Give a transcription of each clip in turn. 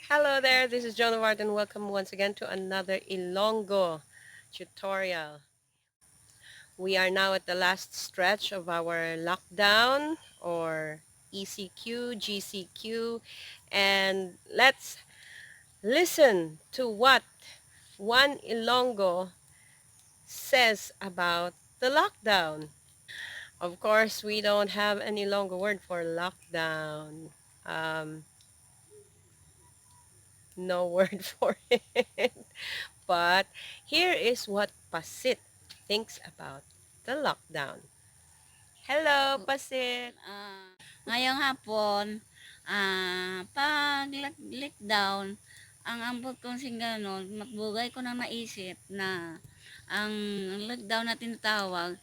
Hello there, this is Joan of Art and welcome once again to another Ilonggo tutorial. We are now at the last stretch of our lockdown or ECQ, GCQ, and let's listen to what one Ilonggo says about the lockdown. Of course, we don't have any Ilonggo word for lockdown. Um, no word for it. But here is what Pasit thinks about the lockdown. Hello, Pasit. Ngayong hapon, pag lockdown, ang ambot kong singganon, matbugay ko nang naisip na ang lockdown na tinatawag,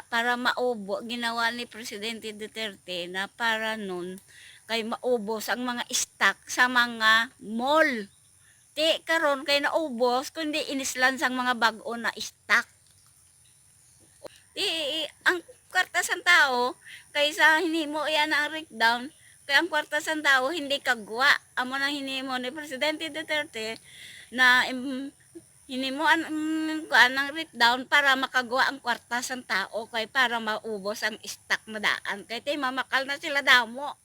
para maubo, ginawa ni Presidente Duterte na para nun, kay maubos ang mga stock sa mga mall. Ti karon kay naubos, kundi inislan sang mga bag-o na stock. Ang kwarta sa tao, kaysa hinimo iyan ang breakdown, kaya ang kwarta sa tao hindi kagwa. Amo nang hinimo ni Presidente Duterte na hinimo kuan ang breakdown para makagwa ang kwarta sa tao kay para maubos ang stock na daan. Kay tay mamakal na sila damo.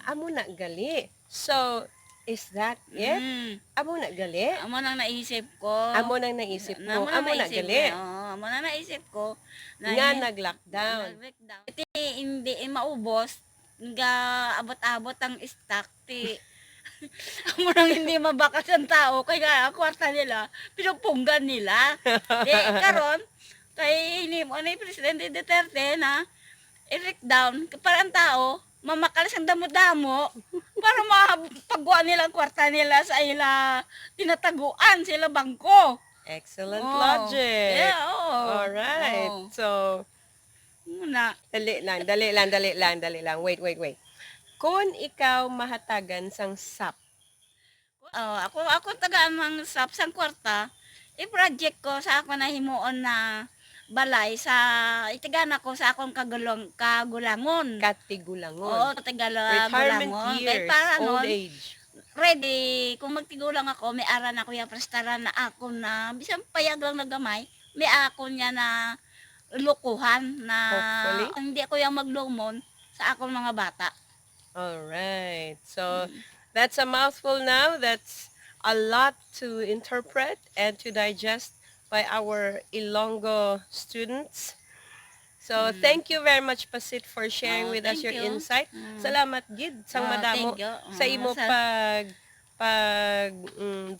Amo na gali. So, is that it? Amo na gali? Amo nang naisip ko. Amo nang naisip mo. Amo na gali. Amo nang naisip ko na Nga nag-lockdown. nag-breakdown. Iti hindi maubos nga abot-abot ang stock ti amo nang hindi mabakas ang tao kaya ang kwarta nila pinupunggan nila. Di karon kay ini mo ni Presidente Duterte na i-breakdown para ang tao mamakalas ang damo-damo para mapagwa nila ang kwarta nila sa ila tinataguan sila bangko. Excellent Oh. logic. Yeah, oo. Alright. Oo. So, Muna. dali lang. Wait. Kung ikaw mahatagan sang sap, Ako taga ang sap sang kwarta, i-project ko sa ako na himuon na balay sa itigana ko sa akong kagulangon. katigulangon, Oo, tagala retirement gulangon. Kay years, para old nun, age. ready, kung magtigulang ako, may ara na ko yung prestaran na ako na, bisan payag lang na gamay, may ako niya na lukuhan na Hopefully. hindi ako yung maglumon sa akong mga bata. Alright. So, that's a mouthful now. That's a lot to interpret and to digest by our Ilonggo students. So, thank you very much, Pasit, for sharing with us Thank your you. insight. Salamat, Gid, sang madamo Thank you. sa imo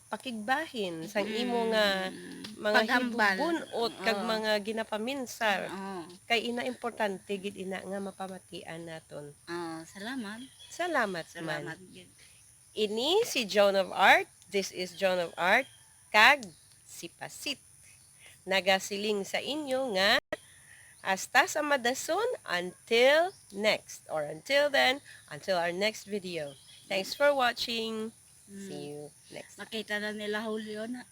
pakigbahin sang imo nga mga Paghambal. hibubunot kag mga ginapaminsar Oo. kay ina importante gid ina nga mapamatian naton. Salamat. Salamat Salamat. man. Ini si Joan of Art. This is Joan of Art. Kag si Pasit. Nagasiling sa inyo nga hasta sa madason until next or until then, until our next video. Thanks for watching. See you next time. Nakita na nila Julio na.